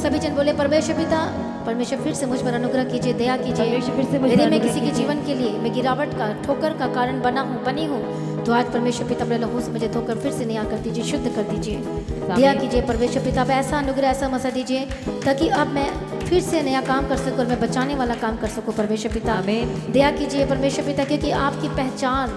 सभी जन बोले परमेश्वर पिता, परमेश्वर फिर से मुझ पर अनुग्रह कीजिए, दया कीजिए। परमेश्वर फिर से मुझ पर यदि मैं अनुग्रह किसी के कीजिए। जीवन के लिए मैं गिरावट का, ठोकर का कारण बनी हूँ, तो आज परमेश्वर पिता अपने लहू से मुझे धोकर फिर से नया कर दीजिए, शुद्ध कर दीजिए, दया कीजिए। परमेश्वर पिता अब ऐसा अनुग्रह, ऐसा मसा दीजिए ताकि अब मैं फिर से नया काम कर सकूँ और मैं बचाने वाला काम कर सकूँ। परमेश्वर पिता आमीन। दया कीजिए परमेश्वर पिता, क्योंकि आपकी पहचान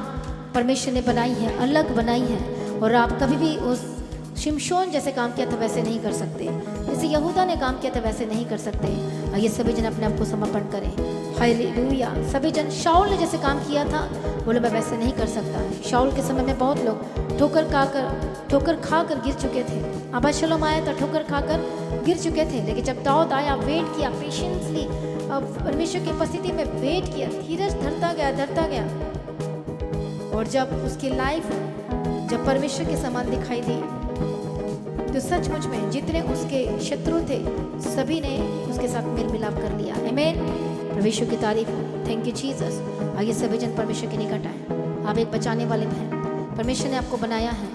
परमेश्वर ने बनाई है, अलग बनाई है, और आप कभी भी उस शिमशोन जैसे काम किया था वैसे नहीं कर सकते, जैसे यहूदा ने काम किया था वैसे नहीं कर सकते। आइए सभी जन अपने आप को समर्पण करें। हालेलुया। सभी जन शाऊल ने जैसे काम किया था, बोले मैं वैसे नहीं कर सकता। शाऊल के समय में बहुत लोग ठोकर खाकर गिर चुके थे। अबशालोम आया तो ठोकर खाकर गिर चुके थे, लेकिन जब दाऊद आया, वेट किया पेशेंसली, अब परमेश्वर की उपस्थिति में वेट किया, धीरज धरता गया, और जब उसकी लाइफ जब परमेश्वर के समान दिखाई दी, तो सचमुच में जितने उसके शत्रु थे सभी ने उसके साथ मेल मिलाप कर लिया। आमीन। परमेश्वर की तारीफ हो। Thank you Jesus. आइए सभी जन परमेश्वर के निकट आए। आप एक बचाने वाले बहन, परमेश्वर ने आपको बनाया है,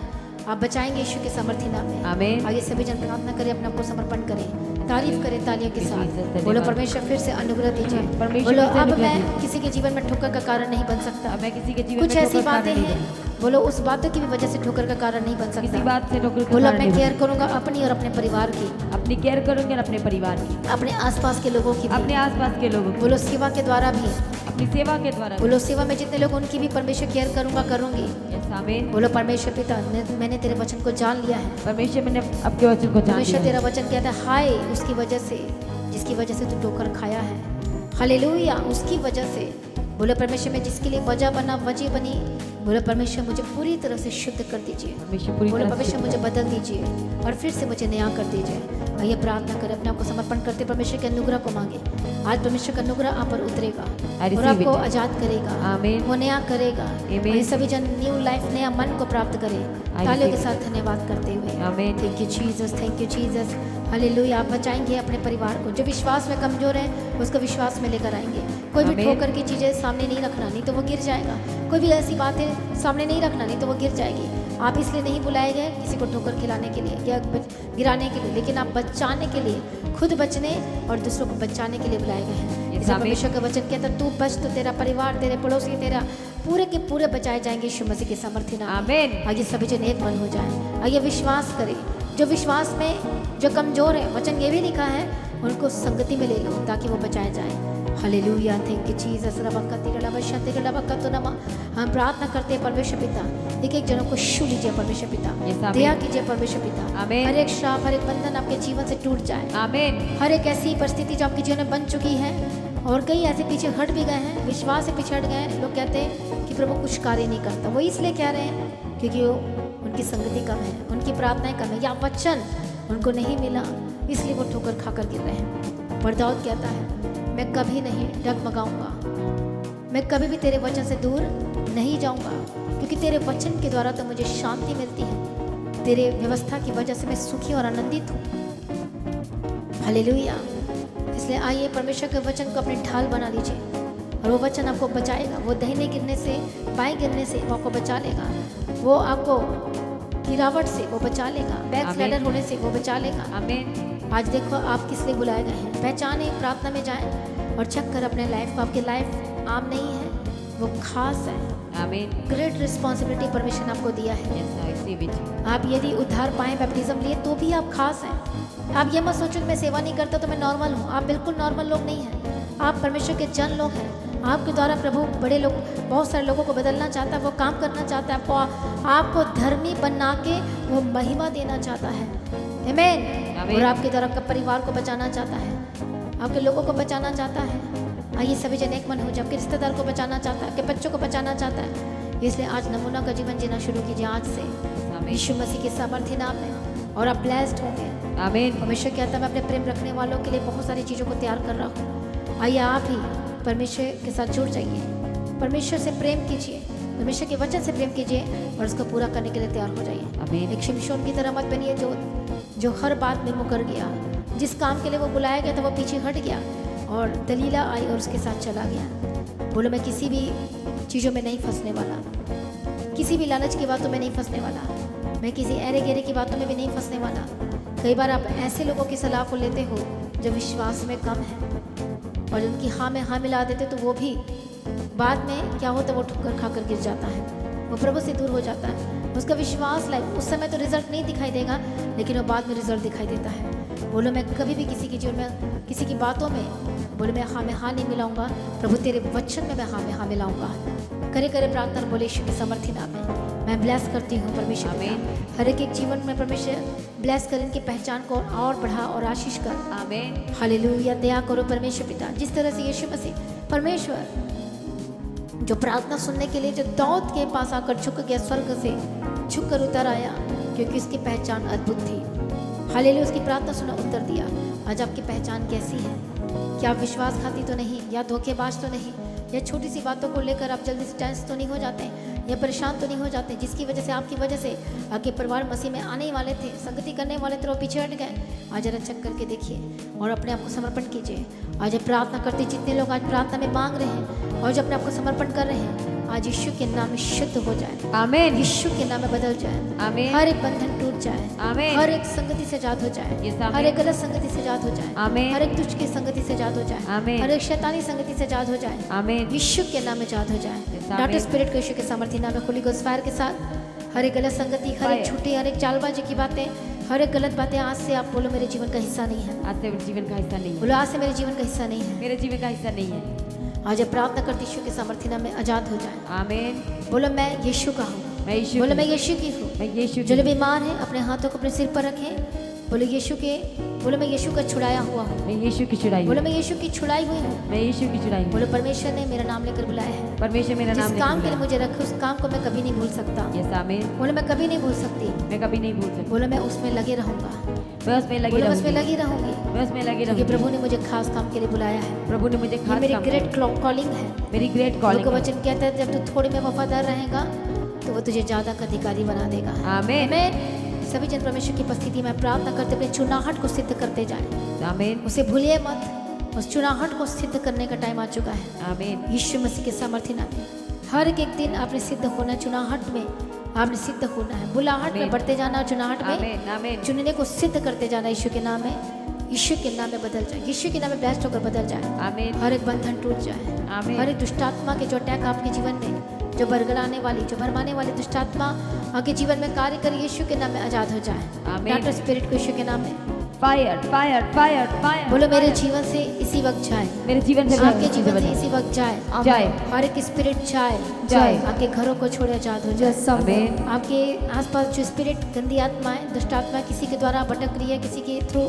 आप बचाएंगे यीशु के सामर्थ्य नाम में। आमीन। आइए सभी जन प्रार्थना करें, अपने आप को समर्पण करें, तारीफ करें तालियों के साथ। बोलो परमेश्वर फिर से अनुग्रह दीजिए। बोलो अब मैं किसी के जीवन में ठोकर का कारण नहीं बन सकता। मैं किसी के जीवन कुछ में ऐसी ठोकर का बातें नहीं हैं, बोलो उस बातों की भी वजह से ठोकर का कारण नहीं बन किसी सकता। बात से ठोकर का बोलो कारण मैं नहीं केयर करूंगा अपनी और अपने परिवार की, अपनी केयर करूंगी और अपने परिवार की, अपने आसपास के लोगों की भी। अपने आसपास के लोगों की, बोलो सेवा के द्वारा भी, अपनी सेवा के द्वारा। बोलो सेवा में जितने लोग उनकी भी परमेश्वर केयर करूंगा, करूंगी। यस आमीन। बोलो परमेश्वर पिता मैंने तेरे वचन को जान लिया है। परमेश्वर मैंने आपके वचन को जान परमेश्वर लिया तेरा वचन कहता है हाय उसकी वजह से, जिसकी वजह से तू ठोकर खाया है। हालेलुया। उसकी वजह से, बोलो परमेश्वर में जिसके लिए वजह बनी, बोलो परमेश्वर मुझे पूरी तरह से शुद्ध कर दीजिए। परमेश्वर पूरी बोलो तरह से परमेश्वर मुझे बदल दीजिए और फिर से मुझे नया कर दीजिए। आइए प्रार्थना करें, अपने आप को समर्पण करते परमेश्वर के अनुग्रह को मांगे। आज परमेश्वर का अनुग्रह आप पर उतरेगा I receive और आपको it. आजाद करेगा, आमीन। वो नया करेगा। Amen. ये सभी जन न्यू लाइफ, नया मन को प्राप्त करें, I तालियों के receive साथ धन्यवाद करते हुए। आमीन। Thank you Jesus, thank you Jesus. Hallelujah. आप बचाएंगे अपने परिवार को, जो विश्वास में कमजोर है उसको विश्वास में लेकर आएंगे। कोई भी आमीन। ठोकर की चीज़ें सामने नहीं रखना, नहीं तो वो गिर जाएगा। कोई भी ऐसी बातें सामने नहीं रखना, नहीं तो वो गिर जाएगी। आप इसलिए नहीं बुलाए गए किसी को ठोकर खिलाने के लिए या गिराने के लिए, लेकिन आप बचाने के लिए, खुद बचने और दूसरों को बचाने के लिए बुलाए गए हैं। Yes, इसे आमीन। परमेश्वर का वचन कहता है तू बच तो तेरा परिवार, तेरे पड़ोसी, तेरा पूरे के पूरे बचाए जाएंगे यीशु मसीह के सामर्थ्य नाम में। आमीन। आइए सभी जन एक मन हो जाए। आइए विश्वास करें, जो विश्वास में जो कमजोर है, वचन ये भी लिखा है उनको संगति में ले लो ताकि वो बचाए जाए। हालेलुया। Thank you Jesus. हम प्रार्थना करते हैं परमेश्वर पिता, एक एक जनों को छू लीजिए परमेश्वर पिता, Yes, आमीन। दया कीजिए परमेश्वर पिता। आमीन। हर एक श्राप, हर एक बंधन आपके जीवन से टूट जाए। आमीन। हर एक ऐसी परिस्थिति जो आपके जीवन में बन चुकी है, और कई ऐसे पीछे हट भी गए हैं, विश्वास से पीछे हट गए हैं। लोग कहते हैं कि प्रभु कुछ कार्य नहीं करता, वो इसलिए कह रहे हैं क्योंकि वो उनकी संगति कम है, उनकी प्रार्थनाएं कम है, या वचन उनको नहीं मिला, इसलिए वो ठोकर खाकर गिर रहे हैं। पर दाऊद कहता है मैं कभी नहीं डगमगाऊंगा, मैं कभी भी तेरे वचन से दूर नहीं जाऊंगा, क्योंकि तेरे वचन के द्वारा तो मुझे शांति मिलती है, तेरे व्यवस्था की वजह से मैं सुखी और आनंदित हूँ। हालेलुया। इसलिए आइए परमेश्वर के वचन को अपने ढाल बना लीजिए, और वो वचन आपको बचाएगा। वो दाहिने गिरने से, बाएं गिरने से वो आपको बचा लेगा, वो आपको गिरावट से वो बचा लेगा, बैक स्लाइडर होने से वो बचा लेगा। आमीन। आज देखो आप किस लिए बुलाए गए हैं, पहचाने, प्रार्थना में जाएं और चेक कर अपने लाइफ को। आपकी लाइफ आम नहीं है, वो खास है। आमीन। ग्रेट रिस्पॉन्सिबिलिटी परमेश्वर ने आपको दिया है। Yes I receive it. आप यदि उद्धार पाए, बैप्टिज्म लिए, तो भी आप खास हैं। आप ये मत सोचो कि मैं सेवा नहीं करता तो मैं नॉर्मल हूँ। आप बिल्कुल नॉर्मल लोग नहीं हैं, आप परमेश्वर के जन लोग हैं। आपके द्वारा प्रभु बड़े लोग, बहुत सारे लोगों को बदलना चाहता है, वो काम करना चाहता है, आपको धर्मी बना के वो महिमा देना चाहता है। आमीन। और आपके द्वारा आपका परिवार को बचाना चाहता है, आपके लोगों को बचाना चाहता है। आइए सभी जन एक मन हो जाए, आपके रिश्तेदार को बचाना चाहता है, आपके बच्चों को बचाना चाहता है। इसलिए आज नमूना का जीवन जीना शुरू कीजिए आज से, यीशु मसीह के सामर्थ्य नाम में, और आप ब्लेस्ड होंगे। आमीन। परमेश्वर कहता है मैं अपने प्रेम रखने वालों के लिए बहुत सारी चीज़ों को तैयार कर रहा हूँ। आइए आप ही परमेश्वर के साथ जुड़ जाइए, परमेश्वर से प्रेम कीजिए, परमेश्वर के वचन से प्रेम कीजिए और उसको पूरा करने के लिए तैयार हो जाइए। आमीन। एक शिमशोन की तरह मत बनिए जो हर बात में मुकर गया, जिस काम के लिए वो बुलाया गया था वो पीछे हट गया, और दलीला आई और उसके साथ चला गया। बोलो मैं किसी भी चीज़ों में नहीं फंसने वाला, किसी भी लालच की बातों में नहीं फंसने वाला, मैं किसी अरे गेरे की बातों में भी नहीं फंसने वाला, कई बार आप ऐसे लोगों की सलाह को लेते हो जो विश्वास में कम है और उनकी हाँ में हाँ मिला देते तो वो भी बाद में क्या होता है, वो ठोकर खाकर गिर जाता है, वो प्रभु से दूर हो जाता है। उसका विश्वास लाइफ उस समय तो रिजल्ट नहीं दिखाई देगा, लेकिन वो बाद में रिजल्ट दिखाई देता है। बोलो मैं कभी भी किसी के जीवन में किसी की बातों में बोले मैं हाँ में हाँ नहीं मिलाऊंगा, प्रभु तेरे वचन में मैं हाँ में हाँ मिलाऊंगा। करे करे प्रार्थना बोले यीशु के समर्थी नाम में मैं ब्लेस करती हूँ परमेश्वर पिता। हर एक जीवन में परमेश्वर ब्लेस कर, इनकी पहचान को और बढ़ा और आशीष कर। आमीन। हालेलुया। दया करो परमेश्वर पिता, जिस तरह से यीशु मसीह परमेश्वर जो प्रार्थना सुनने के लिए जो दाऊद के पास आकर झुक गया, स्वर्ग से झुक कर उतर आया, क्योंकि उसकी पहचान अद्भुत थी। हालेलुया। उसकी प्रार्थना सुना, उत्तर दिया। आज आपकी पहचान कैसी है? क्या आप विश्वासघाती तो नहीं, या धोखेबाज तो नहीं, या छोटी सी बातों को लेकर आप जल्दी से टेंस तो नहीं हो जाते, या परेशान तो नहीं हो जाते, जिसकी वजह से आपकी वजह से आपके परिवार मसीह में आने वाले थे, संगति करने वाले थे, वो पीछे हट गए। आज जरा चेक करके देखिए और अपने आप को समर्पण कीजिए। आज प्रार्थना करते जितने लोग आज प्रार्थना में मांग रहे हैं और जो अपने आप को समर्पण कर रहे हैं, आज यीशु के नाम में शुद्ध हो जाए। आमीन। यीशु के नाम में बदल जाए। आमीन। हर एक बंधन टूट जाए। आमीन। हर एक संगति से आजाद हो जाए। Yes, आमीन। हर एक गलत संगति से आजाद हो जाए। आमीन। हर एक दुष्ट की संगति से आजाद हो जाए। आमीन। हर एक शैतानी संगति से आजाद हो जाए। आमीन। यीशु के नाम में आजाद हो जाए। Yes, डॉक्टर आमीन। स्पिरिट को यीशु के सामर्थ्य नाम में होली गोस्ट फायर के साथ हर एक गलत संगति, हर एक Fire। झूठी, हर एक चालबाजी की बातें, हर एक गलत बातें आज से आप बोलो मेरे जीवन का हिस्सा नहीं है। आज से मेरे जीवन का हिस्सा नहीं है। बोलो आज से मेरे जीवन का हिस्सा नहीं है। मेरे जीवन का हिस्सा नहीं है। आज प्रार्थना करती यीशु के सामर्थ्य नाम में आजाद हो जाए। आमीन। बोलो मैं यीशु का हूँ। मैं यीशु बोलो की- मैं यीशु की हूँ। मैं यीशु जो की- लोग बीमार हैं अपने हाथों को अपने सिर पर रखें। बोलो यीशु के, बोलो मैं यीशु का छुड़ाया हुआ हूँ। मैं यीशु की चुड़ाई बोलो हूँ। मैं यीशु की छुड़ाई हुई हूँ। मैं यीशु की चुड़ाई हूँ। बोलो परमेश्वर ने मेरा नाम लेकर बुलाया है। परमेश्वर मेरा नाम जिस काम के लिए मुझे रखे उस काम को मैं कभी नहीं भूल सकता। यस आमीन। बोलो मैं कभी नहीं भूल सकती। मैं कभी नहीं भूल सकती। बोलो मैं उसमें लगे रहूंगा। मैं उसमें लगी बोलो मैं उसमें रहूंगी। लगी रहूंगी, मैं उसमें लगी क्योंकि रहूंगी। प्रभु ने मुझे खास काम के लिए बुलाया है। प्रभु ने मुझे ये खास मेरी काम ग्रेट कॉलिंग है। मेरी ग्रेट प्रभु कॉलिंग का वचन कहता है जब तू थोड़े में वफादार रहेगा तो वो तुझे ज्यादा का अधिकारी बना देगा। आमीन। आमीन। सभी जन परमेश्वर की उपस्थिति में प्रार्थना करते अपने चुनाहट को सिद्ध करते जाएं। आमीन। उसे भूलिए मत। उस चुनाहट को सिद्ध करने का टाइम आ चुका है। आमीन। यीशु मसीह के सामर्थ्य नाम में हर एक दिन आपने सिद्ध होना, चुनाहट में आपने सिद्ध होना है। बुलाहट में आमीन। बढ़ते जाना, चुनाहट में आमीन। आमीन। चुनने को सिद्ध करते जाना। यीशु के नाम में, यीशु के नाम में बदल जाए। यीशु के नाम में ब्लेस्ड होकर बदल जाए। आमीन। हर एक बंधन टूट जाए। आमीन। हर एक दुष्टात्मा के जो अटैक आपके जीवन में, जो बरगलाने वाली, जो भरमाने वाली दुष्टात्मा आपके जीवन में कार्य कर, यीशु के नाम में आजाद हो जाए। आमीन। डॉक्टर स्पिरिट को यीशु के नाम में फायर फायर फायर फायर। बोलो मेरे जीवन से इसी वक्त जाए। मेरे जीवन से आपके जीवन से इसी वक्त जाए। जाए। हर एक स्पिरिट जाए। जाए। आपके घरों को छोड़े आजाद हो जाए। आमीन। आपके आसपास जो स्पिरिट, गंदी आत्माएं, दुष्ट आत्मा किसी के द्वारा भटक रही है, किसी के थ्रू,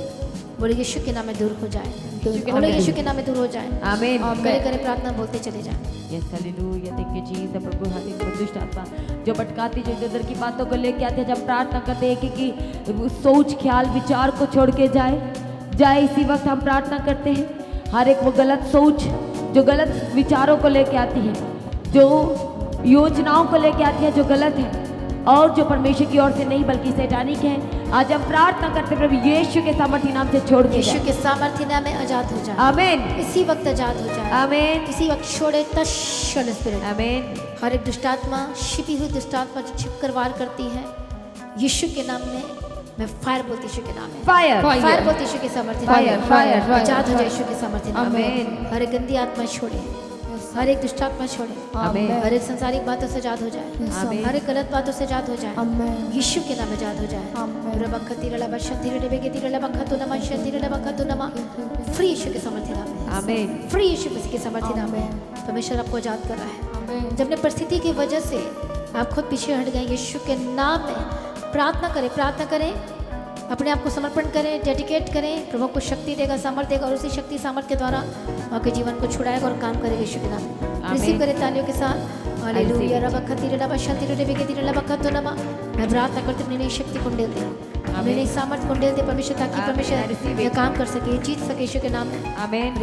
बोले यीशु के नाम में दूर हो जाए। के नाम बोलो में यीशु दूर। के नाम में दूर हो जाए। आमीन। करे करे प्रार्थना बोलते चले जाए। Yes hallelujah. Thank you Jesus. प्रभु हाथी को दुष्ट आत्मा जो भटकाती, जो इधर की बातों को लेके आते हैं, जब प्रार्थना करते हैं कि सोच, ख्याल, विचार को छोड़ के जाए इसी वक्त हम प्रार्थना करते हैं। हर एक वो गलत सोच जो गलत विचारों को लेके आती है, जो योजनाओं को लेके आती है जो गलत है और जो परमेश्वर की ओर से नहीं बल्कि शैतानिक है, आज हम प्रार्थना करते हैं प्रभु यीशु के सामर्थ्य नाम से छोड़ के यीशु जाए। के सामर्थ्य नाम में आजाद हो जाए। आमीन। इसी वक्त आजाद हो जाए। आमीन। इसी वक्त छोड़े तत्क्षण स्पिरिट। आमीन। हर एक दुष्टात्मा, छिपी हुई दुष्टात्मा जो छिप कर वार करती है, यीशु के नाम में मैं फायर बोलती यीशु के नाम में। फायर फायर बोलती यीशु के सामर्थ्य नाम फायर में। Fire fire. आजाद हो जाए यीशु के सामर्थ्य नाम में। आमीन। हर एक गंदी आत्मा छोड़े, हर एक दुष्टात्मा छोड़े, आमीन। हर एक संसारिक बातों से आजाद हो जाए, आमीन। हर एक गलत बातों से आजाद हो जाए, यीशु के नाम में आजाद हो जाए। फ्री यीशु के सामर्थ्य नाम में। आमीन। फ्री यीशु मसीह के सामर्थ्य नाम में परमेश्वर आपको आजाद कर रहा है। जब अपने परिस्थिति की वजह से आप खुद पीछे हट गए, यीशु के नाम में प्रार्थना करें, अपने आप को समर्पण करें, डेडिकेट करें। प्रभु को शक्ति देगा, सामर्थ्य देगा और उसी शक्ति सामर्थ्य के द्वारा आपके जीवन को छुड़ाएगा और काम करेगा यीशु के नाम में। रिसीव करें तालियों के साथ। हालेलुया। मैं प्रार्थना करती हूँ, नई शक्ति को डेल दे, नई सामर्थ्य को डेल दे परमेश्वर, ताकि परमेश्वर यह काम कर सके, जीत सके यीशु के नाम में। आमीन।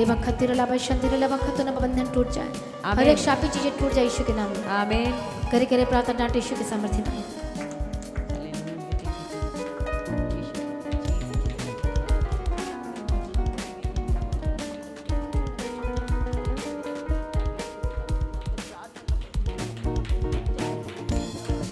बंधन टूट जाए, हर एक शापी चीजें टूट जाए यीशु के नाम में। आमीन। करे प्रार्थना डांटे यीशु के सामर्थ्य नाम में।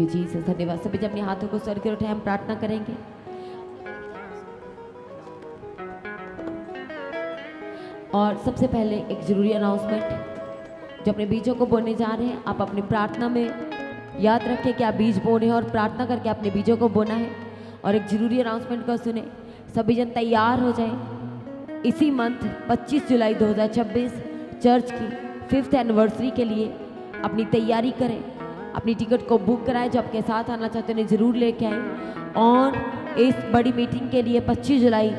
थैंक यू जीसस, धन्यवाद। सभी जब अपने हाथों को स्वर के उठाए, हम प्रार्थना करेंगे। और सबसे पहले एक ज़रूरी अनाउंसमेंट, जो अपने बीजों को बोने जा रहे हैं, आप अपनी प्रार्थना में याद रखें कि आप बीज बोने हैं और प्रार्थना करके अपने बीजों को बोना है। और एक ज़रूरी अनाउंसमेंट को सुने, सभी जन तैयार हो जाएं। इसी मंथ 25 जुलाई 2026 चर्च की 5th एनिवर्सरी के लिए अपनी तैयारी करें, अपनी टिकट को बुक कराएं। जो आपके साथ आना चाहते हैं उन्हें ज़रूर लेके आएँ। और इस बड़ी मीटिंग के लिए 25 जुलाई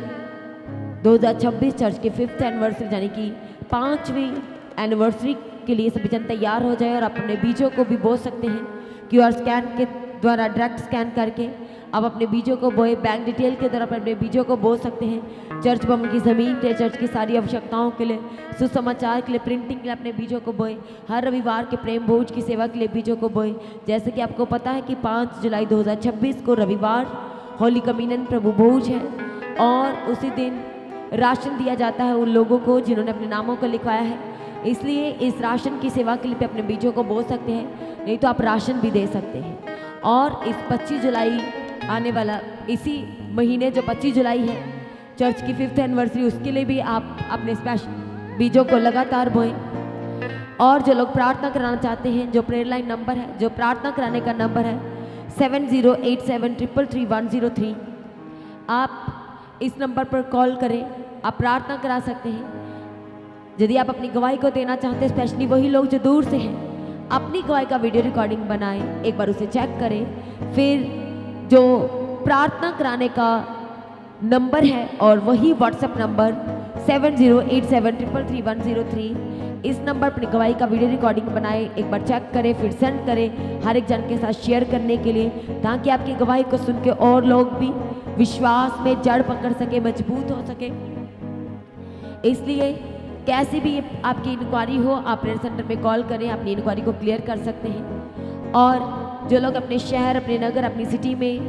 2026 चर्च के 5th एनिवर्सरी यानी कि 5वीं एनिवर्सरी के लिए सभी जन तैयार हो जाए। और अपने बीजों को भी बो सकते हैं, QR स्कैन के द्वारा डायरेक्ट स्कैन करके आप अपने बीजों को बोए, बैंक डिटेल के द्वारा अपने बीजों को बो सकते हैं। चर्च भवन की ज़मीन के, चर्च की सारी आवश्यकताओं के लिए, सुसमाचार के लिए, प्रिंटिंग के लिए अपने बीजों को बोए। हर रविवार के प्रेम भोज की सेवा के लिए बीजों को बोए। जैसे कि आपको पता है कि 5 जुलाई 2026 को रविवार होली कम्युनियन प्रभु भोज है और उसी दिन राशन दिया जाता है उन लोगों को जिन्होंने अपने नामों को लिखवाया है। इसलिए इस राशन की सेवा के लिए भी अपने बीजों को बो सकते हैं, नहीं तो आप राशन भी दे सकते हैं। और इस 25 जुलाई आने वाला इसी महीने जो 25 जुलाई है चर्च की 5th एनिवर्सरी, उसके लिए भी आप अपने स्पेशल बीजों को लगातार बोएं। और जो लोग प्रार्थना कराना चाहते हैं, जो प्रेयर लाइन नंबर है, जो प्रार्थना कराने का नंबर है 7087333103, आप इस नंबर पर कॉल करें, आप प्रार्थना करा सकते हैं। यदि आप अपनी गवाही को देना चाहते हैं, स्पेशली वही लोग जो दूर से हैं, अपनी गवाही का वीडियो रिकॉर्डिंग बनाएं, एक बार उसे चेक करें। फिर जो प्रार्थना कराने का नंबर है और वही व्हाट्सएप नंबर 7087333103, इस नंबर पर गवाही का वीडियो रिकॉर्डिंग बनाएं, एक बार चेक करें, फिर सेंड करें हर एक जन के साथ शेयर करने के लिए, ताकि आपकी गवाही को सुन के और लोग भी विश्वास में जड़ पकड़ सके, मजबूत हो सके। इसलिए कैसी भी आपकी इंक्वायरी हो, आप प्रेयर सेंटर में कॉल करें, अपनी इंक्वायरी को क्लियर कर सकते हैं। और जो लोग अपने शहर, अपने नगर, अपनी सिटी में,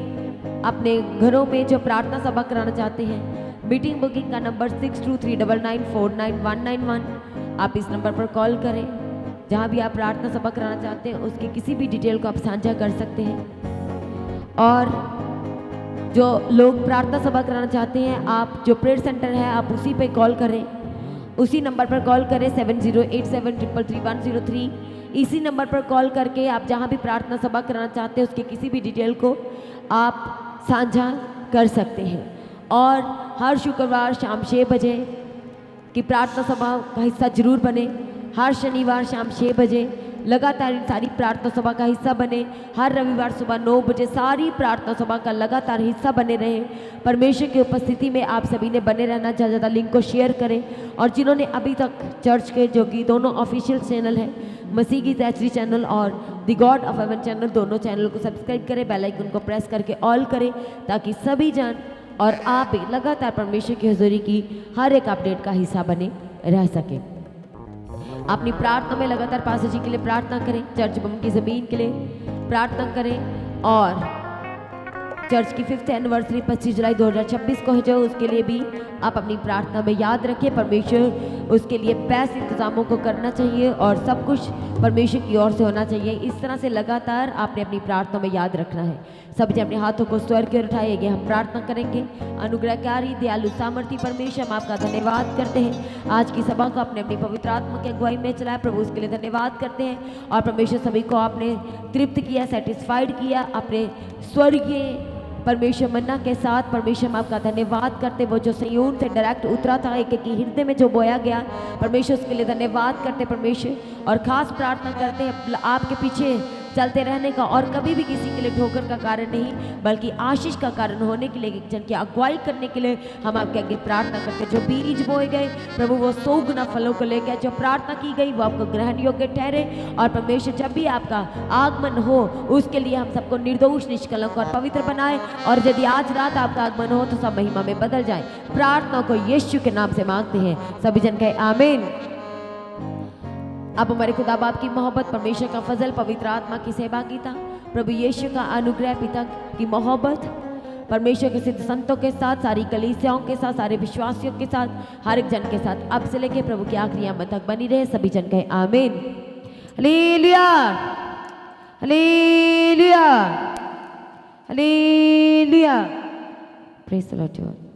अपने घरों में जो प्रार्थना सभा कराना चाहते हैं, मीटिंग बुकिंग का नंबर 6239949191, आप इस नंबर पर कॉल करें। जहाँ भी आप प्रार्थना सभा कराना चाहते हैं उसकी किसी भी डिटेल को आप साझा कर सकते हैं। और जो लोग प्रार्थना सभा कराना चाहते हैं, आप जो प्रेयर सेंटर है आप उसी पे कॉल करें, उसी नंबर पर कॉल करें 7087333103। इसी नंबर पर कॉल करके आप जहां भी प्रार्थना सभा कराना चाहते हैं उसके किसी भी डिटेल को आप साझा कर सकते हैं। और हर शुक्रवार शाम 6 बजे की प्रार्थना सभा का हिस्सा जरूर बने। हर शनिवार शाम 6 बजे लगातार इन सारी प्रार्थना सभा का हिस्सा बने। हर रविवार सुबह 9 बजे सारी प्रार्थना सभा का लगातार हिस्सा बने रहें। परमेश्वर की उपस्थिति में आप सभी ने बने रहना। ज़्यादा लिंक को शेयर करें। और जिन्होंने अभी तक चर्च के, जो कि दोनों ऑफिशियल चैनल हैं, मसीह की जैचरी चैनल और the God of haven channel, दोनों चैनल को सब्सक्राइब करें, बेल आइकन को प्रेस करके ऑल करें, ताकि सभी जन और आप भी लगातार परमेश्वर की हुजूरी की हर एक अपडेट का हिस्सा बने रह सकें। अपनी प्रार्थना में लगातार पास्टर जी के लिए प्रार्थना करें, चर्च भवन की ज़मीन के लिए प्रार्थना करें। और चर्च की 5th एनिवर्सरी 25 जुलाई 2026 को है जो, उसके लिए भी आप अपनी प्रार्थना में याद रखें। परमेश्वर उसके लिए बेस्ट इंतजामों को करना चाहिए और सब कुछ परमेश्वर की ओर से होना चाहिए। इस तरह से लगातार आपने अपनी प्रार्थना में याद रखना है। सभी अपने हाथों को स्वर की ओर उठाइएगा, हम प्रार्थना करेंगे। अनुग्रहकारी दयालु सामर्थी परमेश्वर, हम आपका धन्यवाद करते हैं। आज की सभा को आपने अपनी पवित्र आत्मा की अगुवाई में चलाया प्रभु, उसके लिए धन्यवाद करते हैं। और परमेश्वर सभी को आपने तृप्त किया, सेटिस्फाइड किया अपने स्वर्गीय परमेश्वर मन्ना के साथ। परमेश्वर हम आपका धन्यवाद करते, वो जो सिय्योन से डायरेक्ट उतरा था, एक एक हृदय में जो बोया गया, परमेश्वर उसके लिए धन्यवाद करते परमेश्वर। और खास प्रार्थना करते हैं आपके पीछे चलते रहने का, और कभी भी किसी के लिए ठोकर का कारण नहीं बल्कि आशीष का कारण होने के लिए, एक जन की अगुवाई करने के लिए हम आपके आगे प्रार्थना करते हैं। जो बीज बोए गए प्रभु वो 100 गुना फलों को लेकर, जो प्रार्थना की गई वो आपको ग्रहण योग्य ठहरे। और परमेश्वर जब भी आपका आगमन हो उसके लिए हम सबको निर्दोष, निष्कलंक और पवित्र बनाए। और यदि आज रात आपका आगमन हो तो सब महिमा में बदल जाए। प्रार्थना को यीशु के नाम से मांगते हैं, सभी जन कहे आमीन। अब हमारे खुदा बाप की मोहब्बत, परमेश्वर का फजल, पवित्र आत्मा की सहभागिता, प्रभु यीशु का अनुग्रह, पिता की मोहब्बत, परमेश्वर के सिद्ध संतों के साथ, सारी कलीसियाओं के साथ, सारे विश्वासियों के साथ, हर एक जन के साथ अब से लेके प्रभु की आखिरी आमद तक बनी रहे। सभी जन कहे आमीन। Hallelujah, hallelujah. Hallelujah hallelujah praise the Lord.